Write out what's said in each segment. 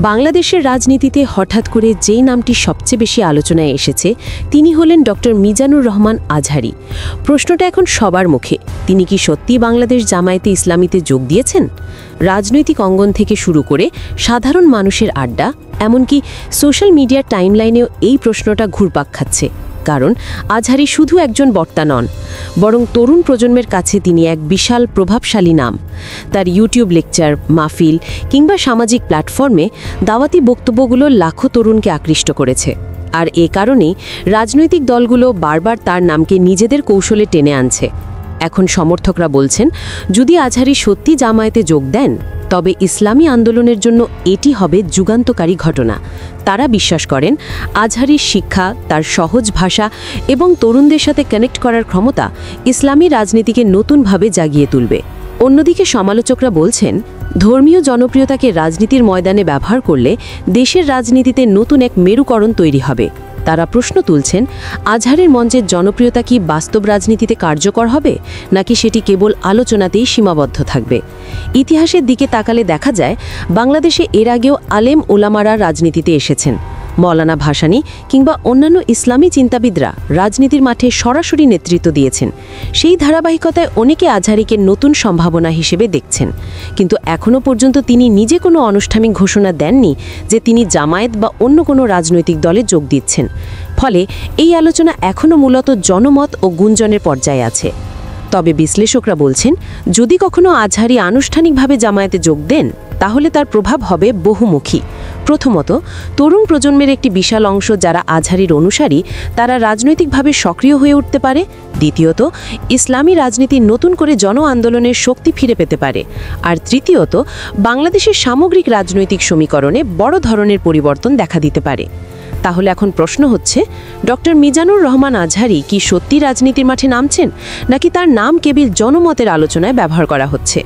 বাংলাদেশের রাজনীতিতে হঠাৎ করে যেই নামটি সবচেয়ে বেশি আলোচনায় এসেছে তিনি হলেন ডক্টর মিজানুর রহমান আজহারী। প্রশ্নটা এখন সবার মুখে, তিনি কি সত্যি বাংলাদেশ জামায়াতে ইসলামীতে যোগ দিয়েছেন? রাজনৈতিক অঙ্গন থেকে শুরু করে সাধারণ মানুষের আড্ডা, এমনকি সোশ্যাল মিডিয়ার টাইমলাইনেও এই প্রশ্নটা ঘুরপাক খাচ্ছে। কারণ আজহারী শুধু একজন বক্তা নন, বরং তরুণ প্রজন্মের কাছে তিনি এক বিশাল প্রভাবশালী নাম। তার ইউটিউব লেকচার, মাহফিল কিংবা সামাজিক প্ল্যাটফর্মে দাওয়াতি বক্তব্যগুলো লাখো তরুণকে আকৃষ্ট করেছে। আর এ কারণেই রাজনৈতিক দলগুলো বারবার তার নামকে নিজেদের কৌশলে টেনে আনছে। এখন সমর্থকরা বলছেন, যদি আজহারী সত্যি জামায়াতে যোগ দেন তবে ইসলামী আন্দোলনের জন্য এটি হবে যুগান্তকারী ঘটনা। তারা বিশ্বাস করেন আজহারীর শিক্ষা, তার সহজ ভাষা এবং তরুণদের সাথে কানেক্ট করার ক্ষমতা ইসলামী রাজনীতিকে নতুনভাবে জাগিয়ে তুলবে। অন্যদিকে সমালোচকরা বলছেন, ধর্মীয় জনপ্রিয়তাকে রাজনীতির ময়দানে ব্যবহার করলে দেশের রাজনীতিতে নতুন এক মেরুকরণ তৈরি হবে। তারা প্রশ্ন তুলছেন, আজহারীর মঞ্চের জনপ্রিয়তা কি বাস্তব রাজনীতিতে কার্যকর হবে, নাকি সেটি কেবল আলোচনাতেই সীমাবদ্ধ থাকবে? ইতিহাসের দিকে তাকালে দেখা যায়, বাংলাদেশে এর আগেও আলেম ওলামারা রাজনীতিতে এসেছেন। মৌলানা ভাসানী কিংবা অন্যান্য ইসলামী চিন্তাবিদরা রাজনীতির মাঠে সরাসরি নেতৃত্ব দিয়েছেন। সেই ধারাবাহিকতায় অনেকে আজহারীকে নতুন সম্ভাবনা হিসেবে দেখছেন, কিন্তু এখনও পর্যন্ত তিনি নিজে কোনো আনুষ্ঠানিক ঘোষণা দেননি যে তিনি জামায়াত বা অন্য কোনো রাজনৈতিক দলে যোগ দিচ্ছেন। ফলে এই আলোচনা এখনও মূলত জনমত ও গুঞ্জনের পর্যায়ে আছে। তবে বিশ্লেষকরা বলছেন, যদি কখনো আজহারী আনুষ্ঠানিকভাবে জামায়াতে যোগ দেন তাহলে তার প্রভাব হবে বহুমুখী। প্রথমত, তরুণ প্রজন্মের একটি বিশাল অংশ যারা আজহারীর অনুসারী, তারা রাজনৈতিকভাবে সক্রিয় হয়ে উঠতে পারে। দ্বিতীয়ত, ইসলামী রাজনীতি নতুন করে জন আন্দোলনের শক্তি ফিরে পেতে পারে। আর তৃতীয়ত, বাংলাদেশের সামগ্রিক রাজনৈতিক সমীকরণে বড় ধরনের পরিবর্তন দেখা দিতে পারে। তাহলে এখন প্রশ্ন হচ্ছে, ডক্টর মিজানুর রহমান আজহারী কি সত্যি রাজনীতির মাঠে নামছেন, নাকি তার নাম কেবল জনমতের আলোচনায় ব্যবহার করা হচ্ছে?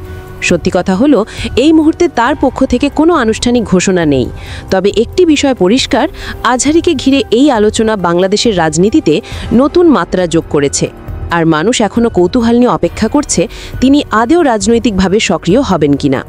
সত্যি কথা হলো, এই মুহূর্তে তার পক্ষ থেকে কোনো আনুষ্ঠানিক ঘোষণা নেই। তবে একটি বিষয় পরিষ্কার, আজহারীকে ঘিরে এই আলোচনা বাংলাদেশের রাজনীতিতে নতুন মাত্রা যোগ করেছে। আর মানুষ এখনও কৌতূহল নিয়ে অপেক্ষা করছে তিনি আদৌ রাজনৈতিকভাবে সক্রিয় হবেন কিনা।